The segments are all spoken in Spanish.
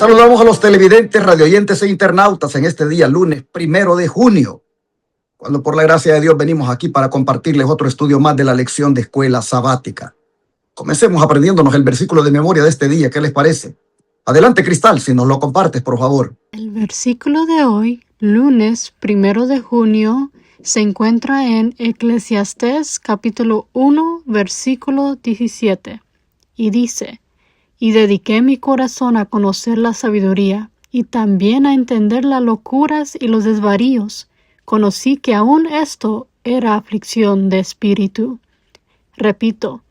Saludamos a los televidentes, radioyentes e internautas en este día, lunes 1 de junio, cuando por la gracia de Dios venimos aquí para compartirles otro estudio más de la lección de escuela sabática. Comencemos aprendiéndonos el versículo de memoria de este día. ¿Qué les parece? Adelante, Cristal, si nos lo compartes, por favor. El versículo de hoy, lunes 1 de junio, se encuentra en Eclesiastés capítulo 1, versículo 17, y dice: Y dediqué mi corazón a conocer la sabiduría, y también a entender las locuras y los desvaríos. Conocí que aún esto era aflicción de espíritu. Repito,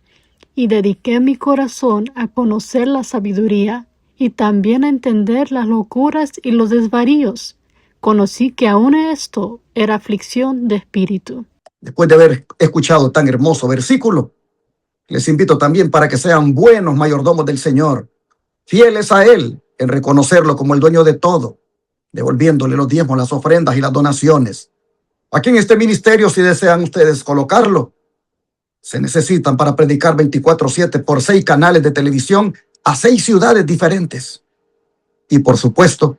y dediqué mi corazón a conocer la sabiduría, y también a entender las locuras y los desvaríos. Conocí que aún esto era aflicción de espíritu. Después de haber escuchado tan hermoso versículo, les invito también para que sean buenos mayordomos del Señor, fieles a Él en reconocerlo como el dueño de todo, devolviéndole los diezmos, las ofrendas y las donaciones. Aquí en este ministerio, si desean ustedes colocarlo, se necesitan para predicar 24/7 por 6 canales de televisión a 6 ciudades diferentes. Y por supuesto,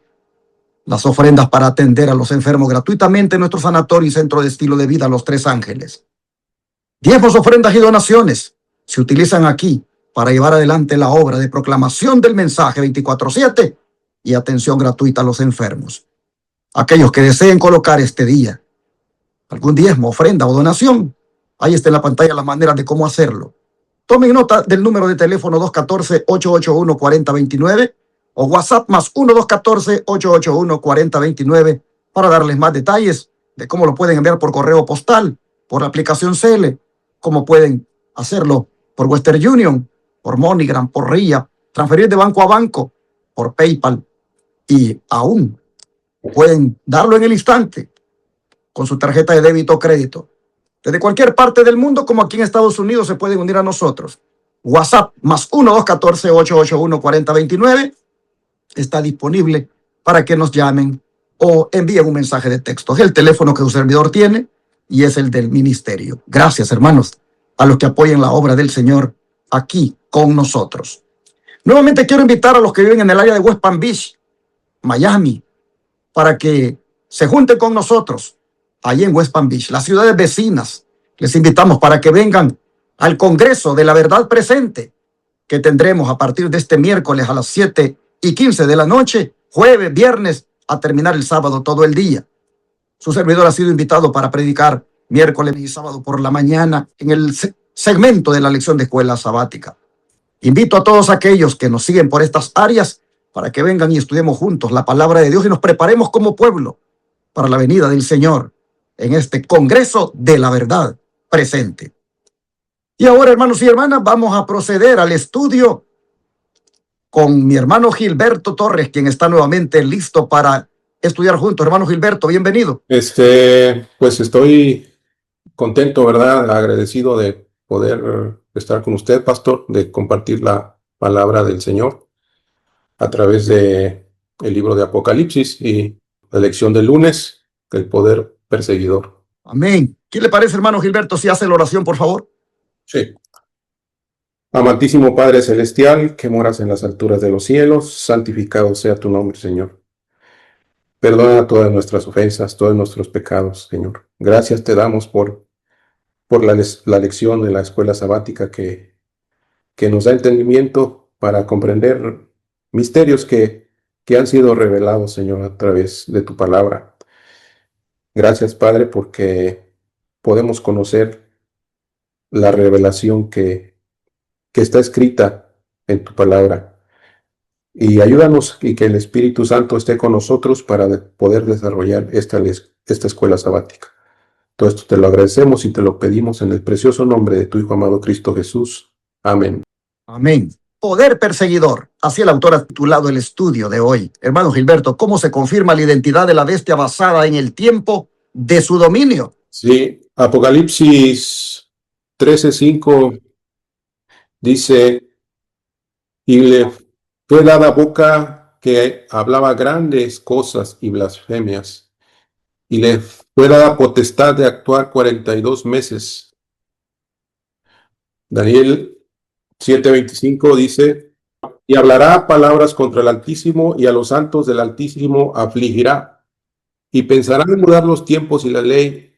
las ofrendas para atender a los enfermos gratuitamente en nuestro sanatorio y centro de estilo de vida Los Tres Ángeles. Diezmos, ofrendas y donaciones se utilizan aquí para llevar adelante la obra de proclamación del mensaje 24/7 y atención gratuita a los enfermos. Aquellos que deseen colocar este día algún diezmo, ofrenda o donación, ahí está en la pantalla las maneras de cómo hacerlo. Tomen nota del número de teléfono 214-881-4029 o WhatsApp más 1-214-881-4029 para darles más detalles de cómo lo pueden enviar por correo postal, por la aplicación CELE, cómo pueden hacerlo por Western Union, por MoneyGram, por RIA, transferir de banco a banco, por PayPal, y aún pueden darlo en el instante con su tarjeta de débito o crédito. Desde cualquier parte del mundo, como aquí en Estados Unidos, se pueden unir a nosotros. WhatsApp más 1-214-881-4029 está disponible para que nos llamen o envíen un mensaje de texto. Es el teléfono que su servidor tiene y es el del ministerio. Gracias, hermanos, a los que apoyen la obra del Señor aquí con nosotros. Nuevamente quiero invitar a los que viven en el área de West Palm Beach, Miami, para que se junten con nosotros allí en West Palm Beach, las ciudades vecinas. Les invitamos para que vengan al Congreso de la Verdad Presente, que tendremos a partir de este miércoles a las 7:15 de la noche, jueves, viernes, a terminar el sábado todo el día. Su servidor ha sido invitado para predicar miércoles y sábado por la mañana en el segmento de la lección de escuela sabática. Invito a todos aquellos que nos siguen por estas áreas para que vengan y estudiemos juntos la palabra de Dios y nos preparemos como pueblo para la venida del Señor en este Congreso de la Verdad Presente. Y ahora, hermanos y hermanas, vamos a proceder al estudio con mi hermano Gilberto Torres, quien está nuevamente listo para estudiar juntos. Hermano Gilberto, bienvenido. Pues estoy contento, ¿verdad? Agradecido de poder estar con usted, pastor, de compartir la palabra del Señor a través de el libro de Apocalipsis y la lección del lunes, el poder perseguidor. Amén. ¿Qué le parece, hermano Gilberto, si hace la oración, por favor? Sí. Amantísimo Padre Celestial, que moras en las alturas de los cielos, santificado sea tu nombre, Señor. Perdona todas nuestras ofensas, todos nuestros pecados, Señor. Gracias te damos por la lección de la escuela sabática que nos da entendimiento para comprender misterios que han sido revelados, Señor, a través de tu palabra. Gracias, Padre, porque podemos conocer la revelación que está escrita en tu palabra. Y ayúdanos y que el Espíritu Santo esté con nosotros para poder desarrollar esta escuela sabática. Todo esto te lo agradecemos y te lo pedimos en el precioso nombre de tu Hijo amado Cristo Jesús. Amén. Amén. Poder perseguidor. Así el autor ha titulado el estudio de hoy. Hermano Gilberto, ¿cómo se confirma la identidad de la bestia basada en el tiempo de su dominio? Sí, Apocalipsis 13:5 dice: y le fue dada boca que hablaba grandes cosas y blasfemias, y le fue dada potestad de actuar 42 meses. Daniel 7:25 dice: y hablará palabras contra el Altísimo, y a los santos del Altísimo afligirá, y pensará en mudar los tiempos y la ley,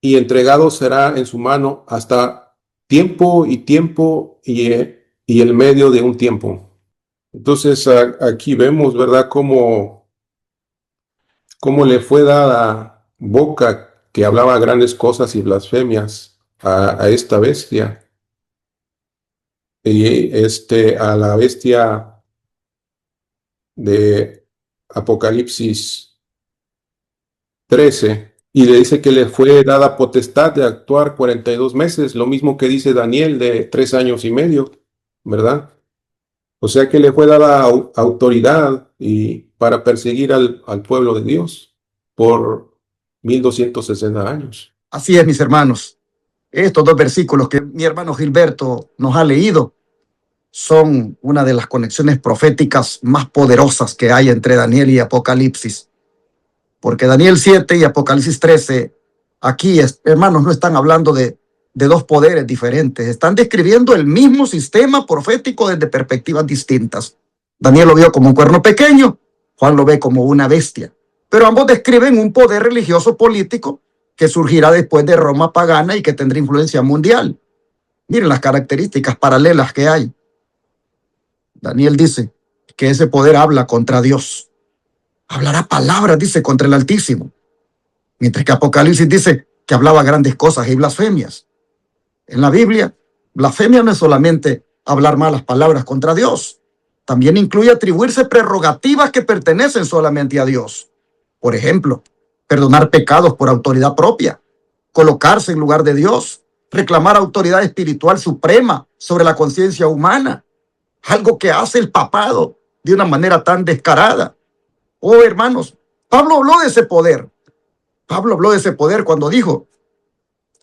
y entregado será en su mano hasta tiempo y el medio de un tiempo. Entonces aquí vemos, ¿verdad?, cómo le fue dada boca que hablaba grandes cosas y blasfemias a esta bestia, y a la bestia de Apocalipsis 13, y le dice que le fue dada potestad de actuar 42 meses, lo mismo que dice Daniel de 3 años y medio, ¿verdad? O sea que le fue dada autoridad y para perseguir al pueblo de Dios por 1260 años. Así es, mis hermanos. Estos dos versículos que mi hermano Gilberto nos ha leído son una de las conexiones proféticas más poderosas que hay entre Daniel y Apocalipsis. Porque Daniel 7 y Apocalipsis 13, aquí, hermanos, no están hablando de dos poderes diferentes. Están describiendo el mismo sistema profético desde perspectivas distintas. Daniel lo vio como un cuerno pequeño, Juan lo ve como una bestia. Pero ambos describen un poder religioso político que surgirá después de Roma pagana y que tendrá influencia mundial. Miren las características paralelas que hay. Daniel dice que ese poder habla contra Dios. Hablará palabras, dice, contra el Altísimo. Mientras que Apocalipsis dice que hablaba grandes cosas y blasfemias. En la Biblia, blasfemia no es solamente hablar malas palabras contra Dios. También incluye atribuirse prerrogativas que pertenecen solamente a Dios. Por ejemplo, perdonar pecados por autoridad propia, colocarse en lugar de Dios, reclamar autoridad espiritual suprema sobre la conciencia humana, algo que hace el papado de una manera tan descarada. Oh, hermanos, Pablo habló de ese poder. Pablo habló de ese poder cuando dijo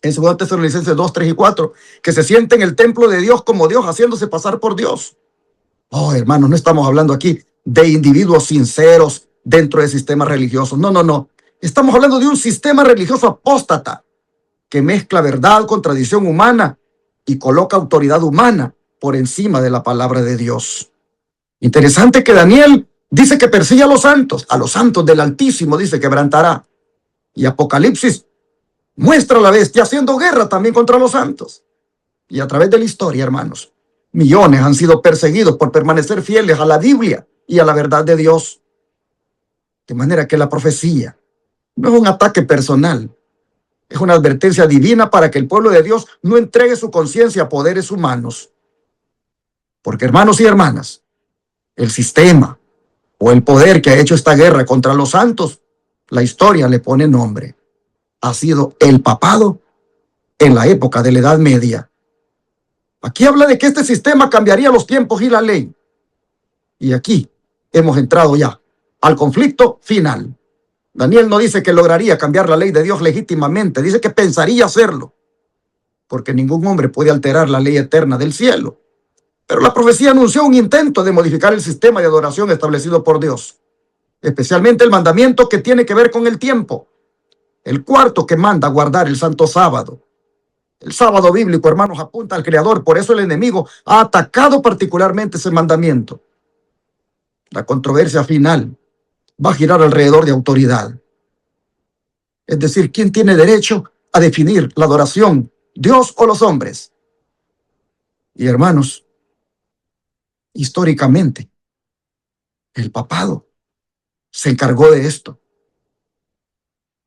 en 2 Tesalonicenses 2, 3 y 4 que se siente en el templo de Dios como Dios, haciéndose pasar por Dios. Oh, hermanos, no estamos hablando aquí de individuos sinceros dentro de sistemas religiosos. No, no, no. Estamos hablando de un sistema religioso apóstata que mezcla verdad con tradición humana y coloca autoridad humana por encima de la palabra de Dios. Interesante que Daniel dice que persigue a los santos del Altísimo, dice, quebrantará. Y Apocalipsis muestra a la bestia haciendo guerra también contra los santos. Y a través de la historia, hermanos, millones han sido perseguidos por permanecer fieles a la Biblia y a la verdad de Dios. De manera que la profecía no es un ataque personal, es una advertencia divina para que el pueblo de Dios no entregue su conciencia a poderes humanos. Porque, hermanos y hermanas, el sistema o el poder que ha hecho esta guerra contra los santos, la historia le pone nombre. Ha sido el papado en la época de la Edad Media. Aquí habla de que este sistema cambiaría los tiempos y la ley. Y aquí hemos entrado ya al conflicto final. Daniel no dice que lograría cambiar la ley de Dios legítimamente, dice que pensaría hacerlo, porque ningún hombre puede alterar la ley eterna del cielo. Pero la profecía anunció un intento de modificar el sistema de adoración establecido por Dios, especialmente el mandamiento que tiene que ver con el tiempo, el cuarto que manda guardar el santo sábado. El sábado bíblico, hermanos, apunta al Creador, por eso el enemigo ha atacado particularmente ese mandamiento. La controversia final va a girar alrededor de autoridad. Es decir, ¿quién tiene derecho a definir la adoración, Dios o los hombres? Y hermanos, históricamente, el papado se encargó de esto,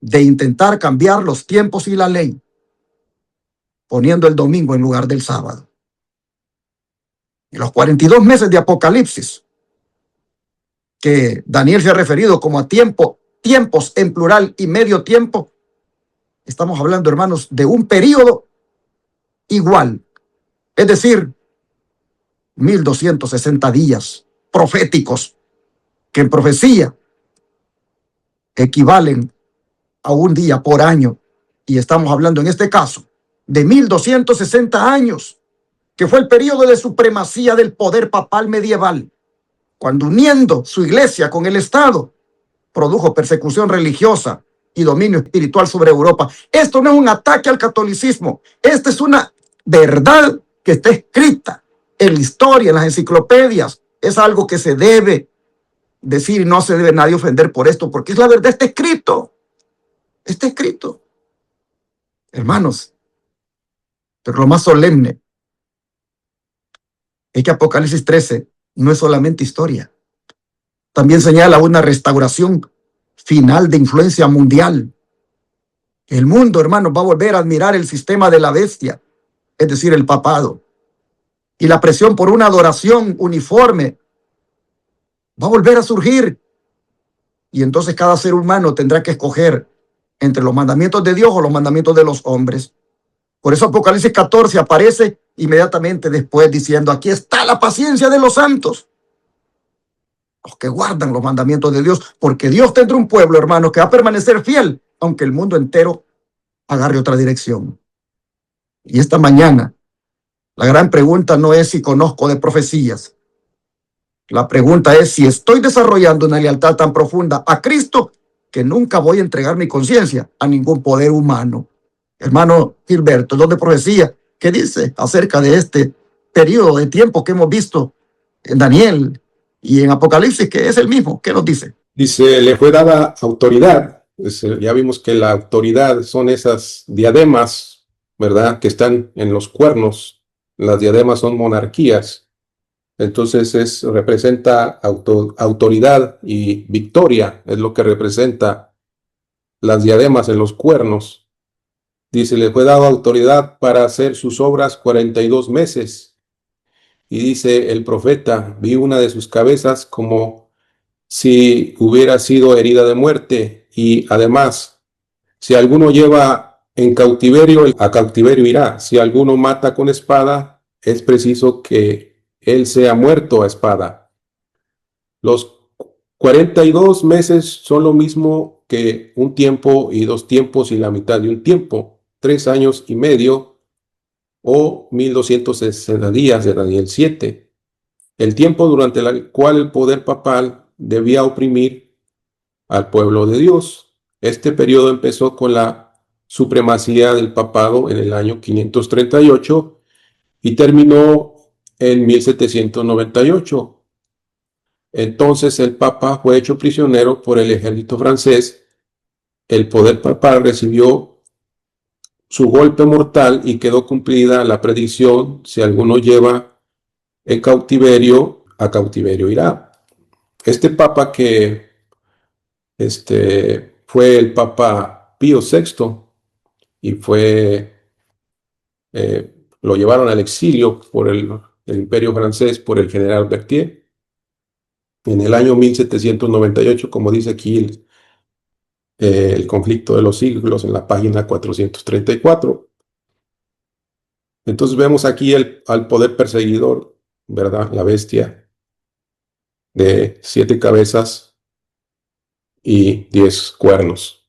de intentar cambiar los tiempos y la ley, poniendo el domingo en lugar del sábado. En los 42 meses de Apocalipsis, que Daniel se ha referido como a tiempos en plural y medio tiempo, estamos hablando, hermanos, de un periodo igual, es decir, 1260 días proféticos que en profecía equivalen a un día por año. Y estamos hablando en este caso de 1260 años, que fue el periodo de supremacía del poder papal medieval, cuando uniendo su iglesia con el Estado, produjo persecución religiosa y dominio espiritual sobre Europa. Esto no es un ataque al catolicismo, esta es una verdad que está escrita en la historia, en las enciclopedias. Es algo que se debe decir y no se debe nadie ofender por esto, porque es la verdad, está escrito. Está escrito. Hermanos, pero lo más solemne es que Apocalipsis 13 no es solamente historia. También señala una restauración final de influencia mundial. El mundo, hermanos, va a volver a admirar el sistema de la bestia, es decir, el papado. Y la presión por una adoración uniforme va a volver a surgir. Y entonces cada ser humano tendrá que escoger entre los mandamientos de Dios o los mandamientos de los hombres. Por eso Apocalipsis 14 aparece inmediatamente después diciendo: aquí está la paciencia de los santos, los que guardan los mandamientos de Dios, porque Dios tendrá un pueblo, hermanos, que va a permanecer fiel, aunque el mundo entero agarre otra dirección. Y esta mañana, la gran pregunta no es si conozco de profecías. La pregunta es si estoy desarrollando una lealtad tan profunda a Cristo que nunca voy a entregar mi conciencia a ningún poder humano. Hermano Gilberto, ¿dónde profecía? ¿Qué dice acerca de este periodo de tiempo que hemos visto en Daniel y en Apocalipsis, que es el mismo? ¿Qué nos dice? Dice, le fue dada autoridad. Ya vimos que la autoridad son esas diademas, ¿verdad?, que están en los cuernos. Las diademas son monarquías. Entonces representa autoridad y victoria, es lo que representa las diademas en los cuernos. Dice, le fue dada autoridad para hacer sus obras 42 meses. Y dice el profeta, vi una de sus cabezas como si hubiera sido herida de muerte. Y además, si alguno lleva en cautiverio, a cautiverio irá. Si alguno mata con espada, es preciso que él sea muerto a espada. Los 42 meses son lo mismo que un tiempo y 2 tiempos y la mitad de un tiempo, 3 años y medio o 1260 días de Daniel 7. El tiempo durante el cual el poder papal debía oprimir al pueblo de Dios. Este periodo empezó con la supremacía del papado en el año 538 y terminó en 1798. Entonces el papa fue hecho prisionero por el ejército francés. El poder papal recibió su golpe mortal y quedó cumplida la predicción: si alguno lleva en cautiverio, a cautiverio irá. Este papa que fue el Papa Pío VI y lo llevaron al exilio por el imperio francés por el general Berthier en el año 1798, como dice aquí el conflicto de los siglos en la página 434. Entonces vemos aquí al poder perseguidor, ¿verdad? La bestia de 7 cabezas y 10 cuernos,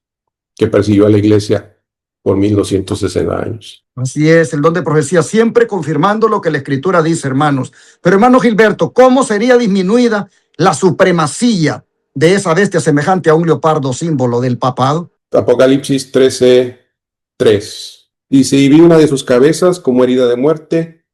que persiguió a la iglesia por 1260 años. Así es, el don de profecía, siempre confirmando lo que la Escritura dice, hermanos. Pero, hermano Gilberto, ¿cómo sería disminuida la supremacía de esa bestia semejante a un leopardo, símbolo del papado? Apocalipsis 13:3. Dice, y vi una de sus cabezas como herida de muerte,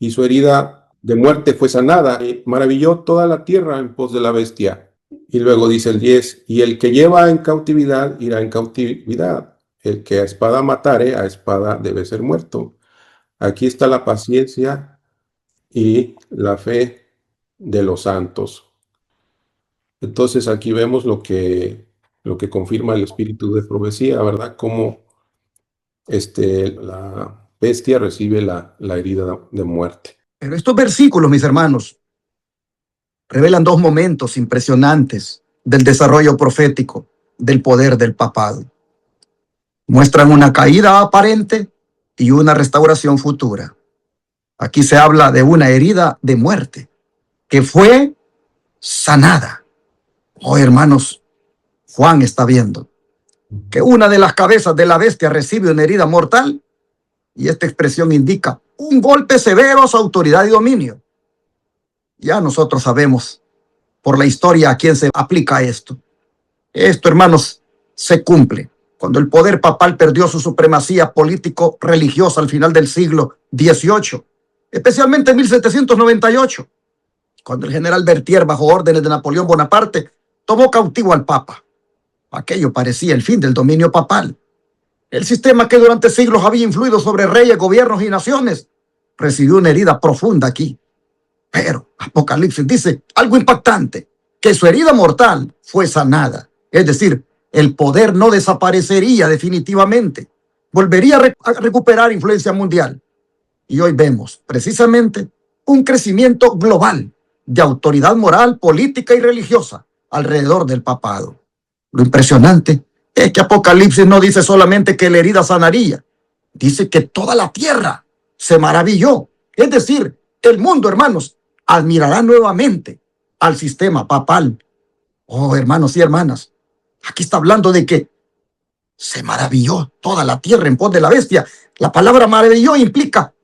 y su herida de muerte fue sanada, y maravilló toda la tierra en pos de la bestia. Y luego dice el 10, y el que lleva en cautividad irá en cautividad. El que a espada matare, a espada debe ser muerto. Aquí está la paciencia y la fe de los santos. Entonces aquí vemos lo que confirma el espíritu de profecía, ¿verdad? Cómo la bestia recibe la herida de muerte. Pero estos versículos, mis hermanos, revelan 2 momentos impresionantes del desarrollo profético del poder del papado. Muestran una caída aparente y una restauración futura. Aquí se habla de una herida de muerte que fue sanada. Oh, hermanos, Juan está viendo que una de las cabezas de la bestia recibe una herida mortal, y esta expresión indica un golpe severo a su autoridad y dominio. Ya nosotros sabemos por la historia a quién se aplica esto. Esto, hermanos, se cumple cuando el poder papal perdió su supremacía político-religiosa al final del siglo XVIII. especialmente en 1798, cuando el general Berthier, bajo órdenes de Napoleón Bonaparte, tomó cautivo al Papa. Aquello parecía el fin del dominio papal. El sistema que durante siglos había influido sobre reyes, gobiernos y naciones recibió una herida profunda aquí. Pero Apocalipsis dice algo impactante, que su herida mortal fue sanada. Es decir, el poder no desaparecería definitivamente. Volvería a recuperar influencia mundial. Y hoy vemos precisamente un crecimiento global de autoridad moral, política y religiosa alrededor del papado. Lo impresionante es que Apocalipsis no dice solamente que la herida sanaría, dice que toda la tierra se maravilló. Es decir, el mundo, hermanos, admirará nuevamente al sistema papal. Oh, hermanos y hermanas, aquí está hablando de que se maravilló toda la tierra en pos de la bestia. La palabra maravilló implica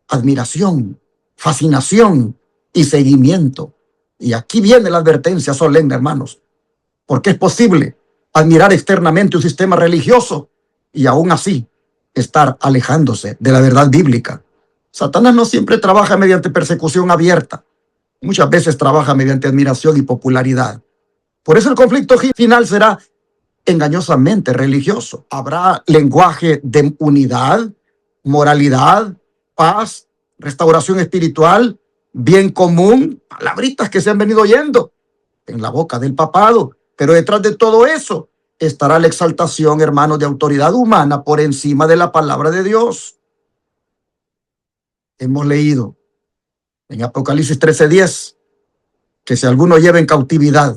admiración, fascinación y seguimiento. Y aquí viene la advertencia solemne, hermanos, porque es posible admirar externamente un sistema religioso y aún así estar alejándose de la verdad bíblica. Satanás no siempre trabaja mediante persecución abierta, muchas veces trabaja mediante admiración y popularidad. Por eso el conflicto final será engañosamente religioso. Habrá lenguaje de unidad, moralidad, paz, restauración espiritual, bien común, palabritas que se han venido oyendo en la boca del papado. Pero detrás de todo eso estará la exaltación, hermanos, de autoridad humana por encima de la palabra de Dios. Hemos leído en Apocalipsis 13:10 que si alguno lleva en cautividad,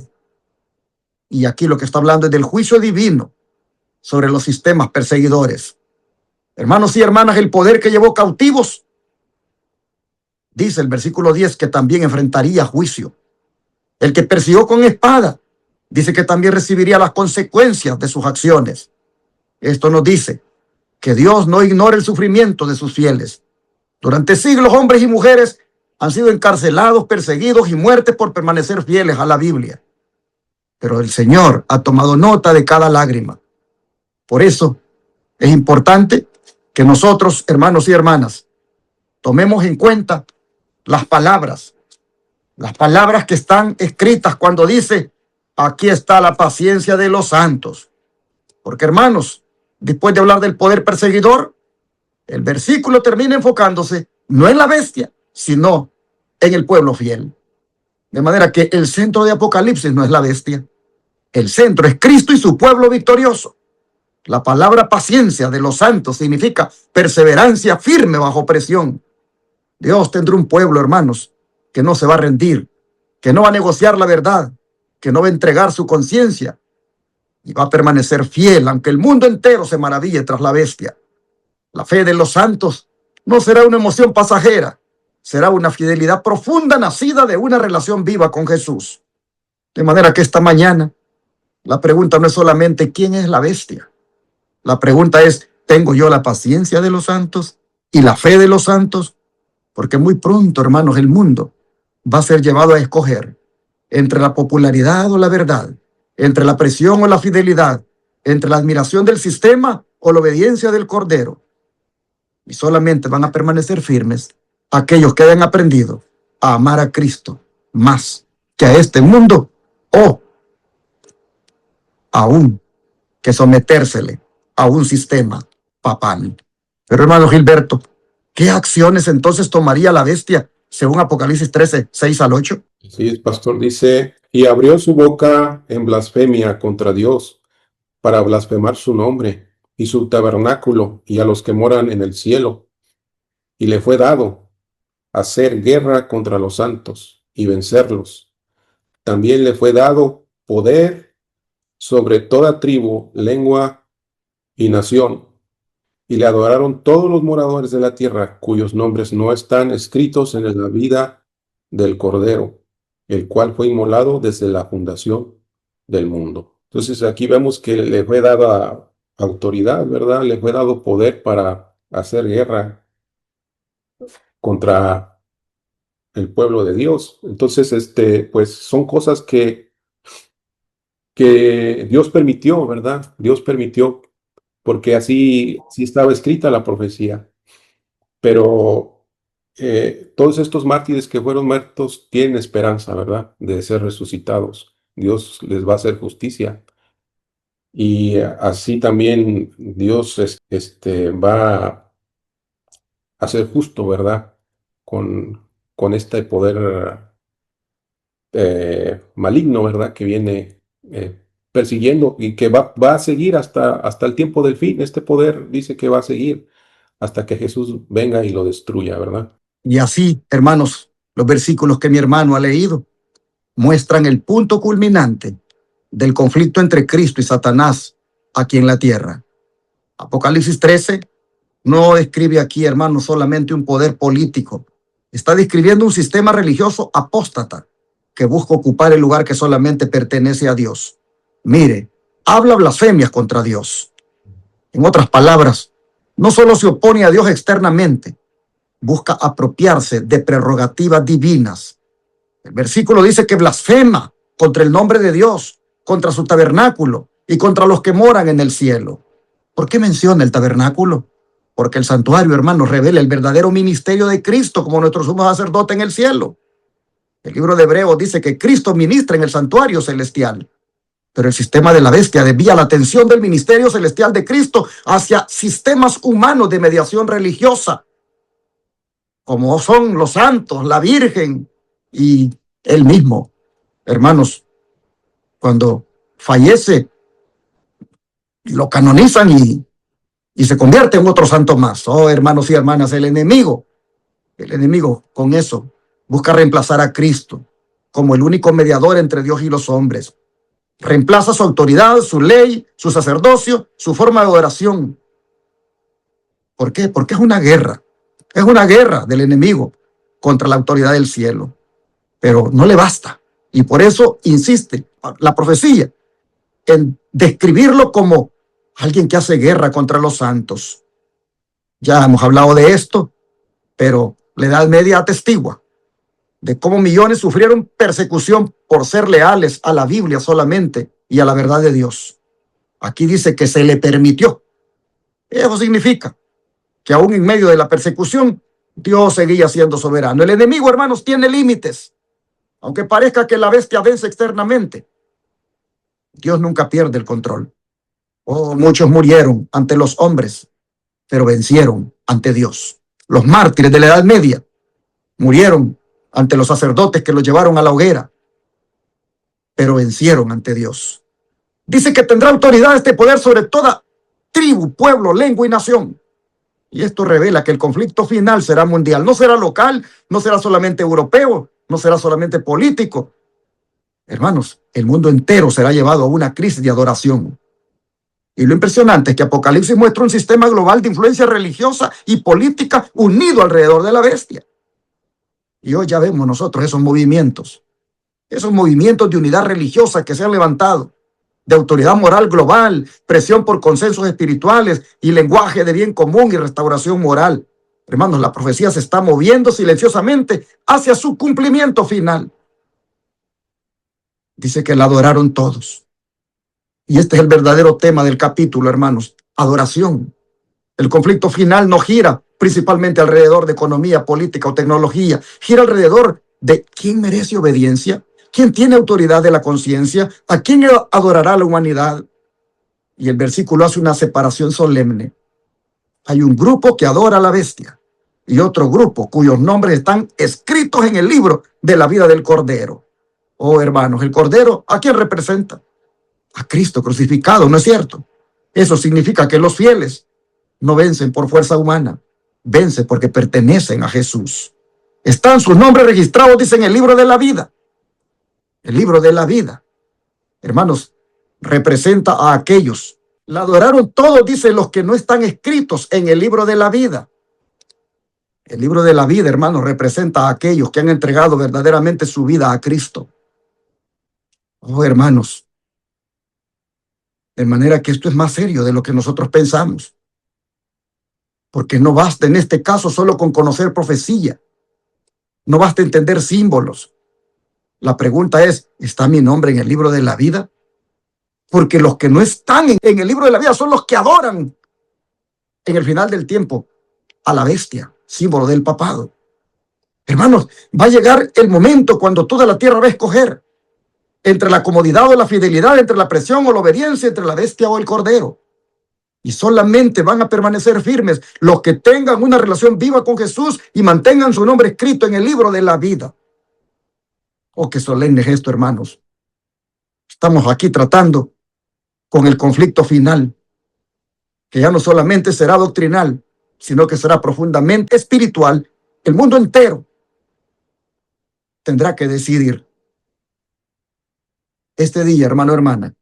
y aquí lo que está hablando es del juicio divino sobre los sistemas perseguidores. Hermanos y hermanas, el poder que llevó cautivos, dice el versículo 10, que también enfrentaría juicio. El que persiguió con espada, dice que también recibiría las consecuencias de sus acciones. Esto nos dice que Dios no ignora el sufrimiento de sus fieles. Durante siglos, hombres y mujeres han sido encarcelados, perseguidos y muertos por permanecer fieles a la Biblia. Pero el Señor ha tomado nota de cada lágrima. Por eso es importante que nosotros, hermanos y hermanas, tomemos en cuenta las palabras que están escritas cuando dice: aquí está la paciencia de los santos. Porque, hermanos, después de hablar del poder perseguidor, el versículo termina enfocándose no en la bestia, sino en el pueblo fiel. De manera que el centro de Apocalipsis no es la bestia. El centro es Cristo y su pueblo victorioso. La palabra paciencia de los santos significa perseverancia firme bajo presión. Dios tendrá un pueblo, hermanos, que no se va a rendir, que no va a negociar la verdad, que no va a entregar su conciencia y va a permanecer fiel, aunque el mundo entero se maraville tras la bestia. La fe de los santos no será una emoción pasajera, será una fidelidad profunda nacida de una relación viva con Jesús. De manera que esta mañana la pregunta no es solamente ¿quién es la bestia? La pregunta es: ¿tengo yo la paciencia de los santos y la fe de los santos? Porque muy pronto, hermanos, el mundo va a ser llevado a escoger entre la popularidad o la verdad, entre la presión o la fidelidad, entre la admiración del sistema o la obediencia del Cordero. Y solamente van a permanecer firmes aquellos que hayan aprendido a amar a Cristo más que a este mundo, o aún que sometérsele a un sistema papal. Pero, hermano Gilberto, ¿qué acciones entonces tomaría la bestia según Apocalipsis 13:6-8? Sí, el pastor dice: y abrió su boca en blasfemia contra Dios, para blasfemar su nombre y su tabernáculo y a los que moran en el cielo. Y le fue dado hacer guerra contra los santos y vencerlos. También le fue dado poder sobre toda tribu, lengua y nación. Y le adoraron todos los moradores de la tierra, cuyos nombres no están escritos en la vida del Cordero, el cual fue inmolado desde la fundación del mundo. Entonces aquí vemos que le fue dada autoridad, ¿verdad? Le fue dado poder para hacer guerra contra el pueblo de Dios. Entonces, pues son cosas que Dios permitió, ¿verdad? Dios permitió, porque así sí estaba escrita la profecía. Pero todos estos mártires que fueron muertos tienen esperanza, ¿verdad? De ser resucitados. Dios les va a hacer justicia. Y así también Dios va a ser justo, ¿verdad? Con este poder maligno, ¿verdad? Que viene persiguiendo y que va a seguir hasta el tiempo del fin. Este poder dice que va a seguir hasta que Jesús venga y lo destruya, ¿verdad? Y así, hermanos, los versículos que mi hermano ha leído muestran el punto culminante del conflicto entre Cristo y Satanás aquí en la tierra. Apocalipsis 13 no describe aquí, hermanos, solamente un poder político. Está describiendo un sistema religioso apóstata que busca ocupar el lugar que solamente pertenece a Dios. Mire, habla blasfemias contra Dios. En otras palabras, no solo se opone a Dios externamente, busca apropiarse de prerrogativas divinas. El versículo dice que blasfema contra el nombre de Dios, contra su tabernáculo y contra los que moran en el cielo. ¿Por qué menciona el tabernáculo? Porque el santuario, hermanos, revela el verdadero ministerio de Cristo como nuestro sumo sacerdote en el cielo. El libro de Hebreos dice que Cristo ministra en el santuario celestial. Pero el sistema de la bestia desvía la atención del ministerio celestial de Cristo hacia sistemas humanos de mediación religiosa, como son los santos, la Virgen y él mismo. Hermanos, cuando fallece, lo canonizan y se convierte en otro santo más. Oh, hermanos y hermanas, el enemigo con eso busca reemplazar a Cristo como el único mediador entre Dios y los hombres. Reemplaza su autoridad, su ley, su sacerdocio, su forma de adoración. ¿Por qué? Porque es una guerra. Es una guerra del enemigo contra la autoridad del cielo. Pero no le basta. Y por eso insiste la profecía en describirlo como alguien que hace guerra contra los santos. Ya hemos hablado de esto, pero la Edad Media atestigua de cómo millones sufrieron persecución por ser leales a la Biblia solamente y a la verdad de Dios. Aquí dice que se le permitió. Eso significa que aún en medio de la persecución, Dios seguía siendo soberano. El enemigo, hermanos, tiene límites. Aunque parezca que la bestia vence externamente, Dios nunca pierde el control. Oh, muchos murieron ante los hombres, pero vencieron ante Dios. Los mártires de la Edad Media murieron ante los sacerdotes que los llevaron a la hoguera, pero vencieron ante Dios. Dice que tendrá autoridad este poder sobre toda tribu, pueblo, lengua y nación. Y esto revela que el conflicto final será mundial. No será local, no será solamente europeo, no será solamente político. Hermanos, el mundo entero será llevado a una crisis de adoración. Y lo impresionante es que Apocalipsis muestra un sistema global de influencia religiosa y política unido alrededor de la bestia. Y hoy ya vemos nosotros esos movimientos de unidad religiosa que se han levantado, de autoridad moral global, presión por consensos espirituales y lenguaje de bien común y restauración moral. Hermanos, la profecía se está moviendo silenciosamente hacia su cumplimiento final. Dice que la adoraron todos. Y este es el verdadero tema del capítulo, hermanos, adoración. El conflicto final no gira principalmente alrededor de economía, política o tecnología. Gira alrededor de quién merece obediencia, quién tiene autoridad de la conciencia, a quién adorará la humanidad. Y el versículo hace una separación solemne. Hay un grupo que adora a la bestia y otro grupo cuyos nombres están escritos en el libro de la vida del Cordero. Oh, hermanos, el Cordero, ¿a quién representa? A Cristo crucificado, ¿no es cierto? Eso significa que los fieles no vencen por fuerza humana, vencen porque pertenecen a Jesús. Están sus nombres registrados, dice, en el libro de la vida. El libro de la vida, hermanos, representa a aquellos. La adoraron todos, dice, los que no están escritos en el libro de la vida. El libro de la vida, hermanos, representa a aquellos que han entregado verdaderamente su vida a Cristo. Oh, hermanos, de manera que esto es más serio de lo que nosotros pensamos. Porque no basta en este caso solo con conocer profecía. No basta entender símbolos. La pregunta es, ¿está mi nombre en el libro de la vida? Porque los que no están en el libro de la vida son los que adoran en el final del tiempo a la bestia, símbolo del papado. Hermanos, va a llegar el momento cuando toda la tierra va a escoger entre la comodidad o la fidelidad, entre la presión o la obediencia, entre la bestia o el cordero. Y solamente van a permanecer firmes los que tengan una relación viva con Jesús y mantengan su nombre escrito en el libro de la vida. Oh, qué solemne es esto, hermanos. Estamos aquí tratando con el conflicto final, que ya no solamente será doctrinal, sino que será profundamente espiritual. El mundo entero tendrá que decidir. Este día, hermano, hermana,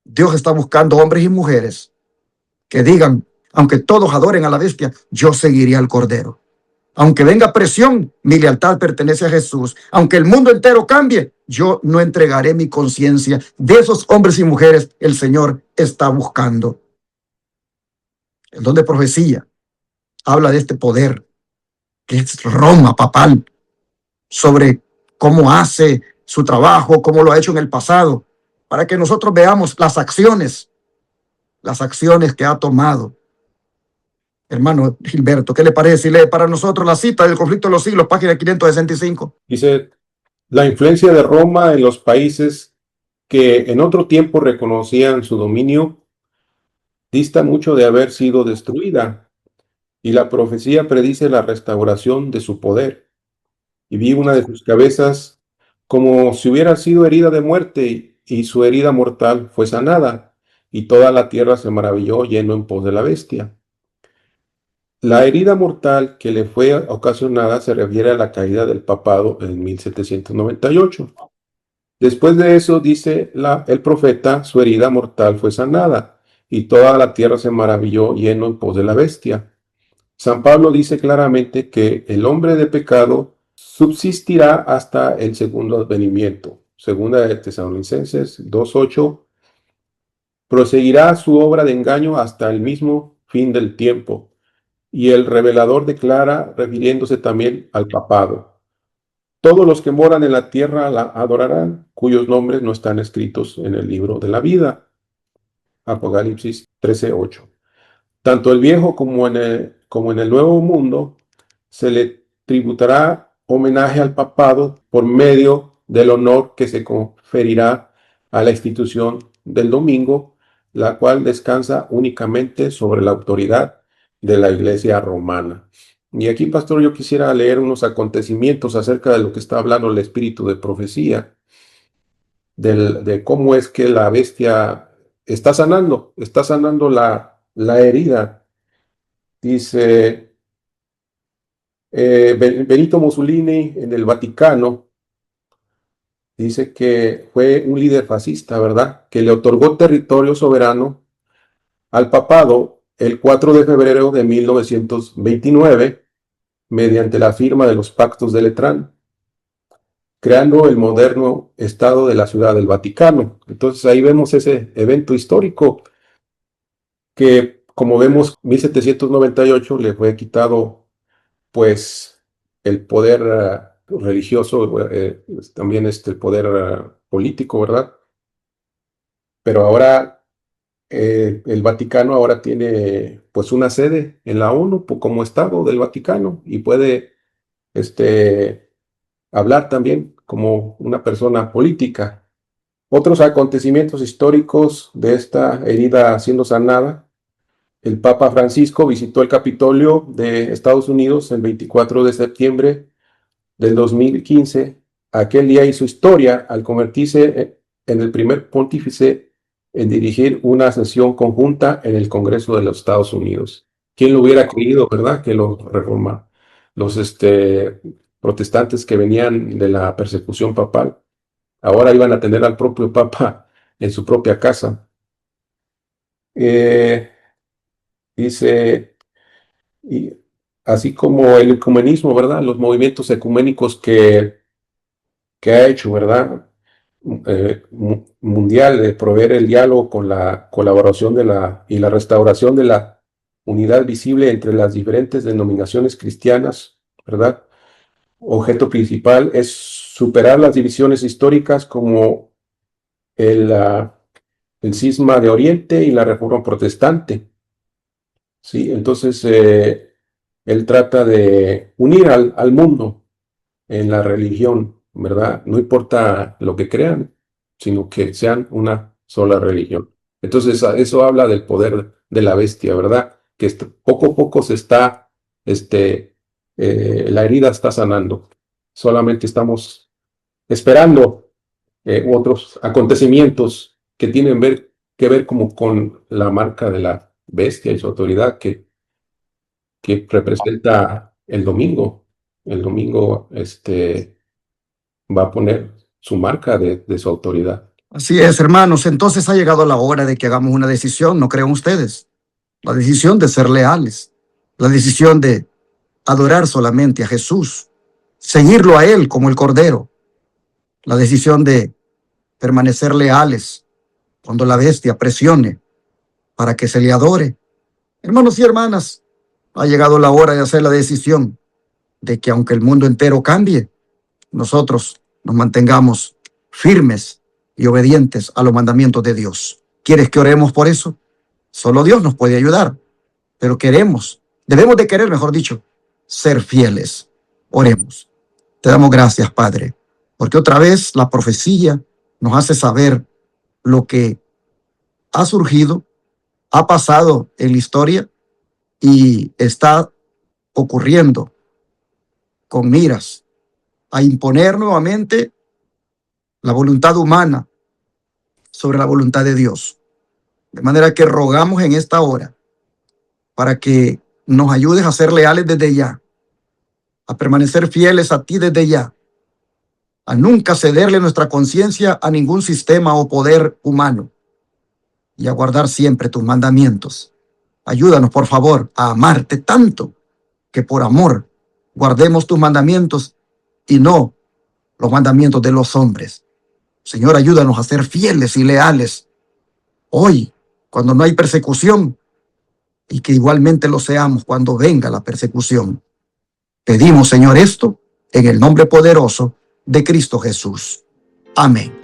Dios está buscando hombres y mujeres que digan, aunque todos adoren a la bestia, yo seguiré al Cordero. Aunque venga presión, mi lealtad pertenece a Jesús. Aunque el mundo entero cambie, yo no entregaré mi conciencia. De esos hombres y mujeres el Señor está buscando. El don de profecía habla de este poder, que es Roma papal, sobre cómo hace su trabajo, cómo lo ha hecho en el pasado, para que nosotros veamos las acciones que ha tomado. Hermano Gilberto, ¿qué le parece si lee para nosotros la cita del conflicto de los siglos, página 565? Dice, la influencia de Roma en los países que en otro tiempo reconocían su dominio dista mucho de haber sido destruida, y la profecía predice la restauración de su poder. Y vi una de sus cabezas como si hubiera sido herida de muerte, y su herida mortal fue sanada, y toda la tierra se maravilló yendo en pos de la bestia. La herida mortal que le fue ocasionada se refiere a la caída del papado en 1798. Después de eso, dice el profeta, su herida mortal fue sanada, y toda la tierra se maravilló yendo en pos de la bestia. San Pablo dice claramente que el hombre de pecado subsistirá hasta el segundo advenimiento. Segunda de Tesalonicenses 2:8, proseguirá su obra de engaño hasta el mismo fin del tiempo. Y el revelador declara, refiriéndose también al papado: todos los que moran en la tierra la adorarán, cuyos nombres no están escritos en el libro de la vida. Apocalipsis 13:8. Tanto el viejo como en el nuevo mundo se le tributará homenaje al papado por medio del honor que se conferirá a la institución del domingo, la cual descansa únicamente sobre la autoridad de la Iglesia romana. Y aquí, pastor, yo quisiera leer unos acontecimientos acerca de lo que está hablando el espíritu de profecía, de cómo es que la bestia está sanando la herida. Dice Benito Mussolini en el Vaticano, dice que fue un líder fascista, ¿verdad? Que le otorgó territorio soberano al papado el 4 de febrero de 1929 mediante la firma de los pactos de Letrán, creando el moderno Estado de la Ciudad del Vaticano. Entonces ahí vemos ese evento histórico que, como vemos, 1798 le fue quitado pues el poder religioso, también el poder político, ¿verdad? Pero ahora el Vaticano ahora tiene pues una sede en la ONU como Estado del Vaticano, y puede hablar también como una persona política. Otros acontecimientos históricos de esta herida siendo sanada: el Papa Francisco visitó el Capitolio de Estados Unidos el 24 de septiembre del 2015. Aquel día hizo historia al convertirse en el primer pontífice en dirigir una sesión conjunta en el Congreso de los Estados Unidos. ¿Quién lo hubiera creído, verdad? Que los protestantes que venían de la persecución papal ahora iban a tener al propio Papa en su propia casa. Dice, y así como el ecumenismo, ¿verdad? Los movimientos ecuménicos que ha hecho, ¿verdad? Mundial, de proveer el diálogo con la colaboración y la restauración de la unidad visible entre las diferentes denominaciones cristianas, ¿verdad? Objeto principal es superar las divisiones históricas como el cisma de Oriente y la Reforma Protestante. ¿Sí? Entonces, él trata de unir al mundo, en la religión, ¿verdad? No importa lo que crean, sino que sean una sola religión. Entonces, eso habla del poder de la bestia, ¿verdad? Que poco a poco se está, la herida está sanando. Solamente estamos esperando otros acontecimientos que tienen que ver como con la marca de la bestia y su autoridad que representa el domingo. El domingo va a poner su marca de su autoridad. Así es, hermanos. Entonces ha llegado la hora de que hagamos una decisión, ¿no creen ustedes? La decisión de ser leales, la decisión de adorar solamente a Jesús, seguirlo a Él como el Cordero, la decisión de permanecer leales cuando la bestia presione para que se le adore. Hermanos y hermanas, ha llegado la hora de hacer la decisión de que aunque el mundo entero cambie, nosotros nos mantengamos firmes y obedientes a los mandamientos de Dios. ¿Quieres que oremos por eso? Solo Dios nos puede ayudar, pero debemos de querer, mejor dicho, ser fieles. Oremos. Te damos gracias, Padre, porque otra vez la profecía nos hace saber lo que ha surgido, ha pasado en la historia y está ocurriendo con miras a imponer nuevamente la voluntad humana sobre la voluntad de Dios. De manera que rogamos en esta hora para que nos ayudes a ser leales desde ya, a permanecer fieles a ti desde ya, a nunca cederle nuestra conciencia a ningún sistema o poder humano y a guardar siempre tus mandamientos. Ayúdanos, por favor, a amarte tanto que por amor guardemos tus mandamientos y no los mandamientos de los hombres. Señor, ayúdanos a ser fieles y leales hoy, cuando no hay persecución, y que igualmente lo seamos cuando venga la persecución. Pedimos, Señor, esto en el nombre poderoso de Cristo Jesús. Amén.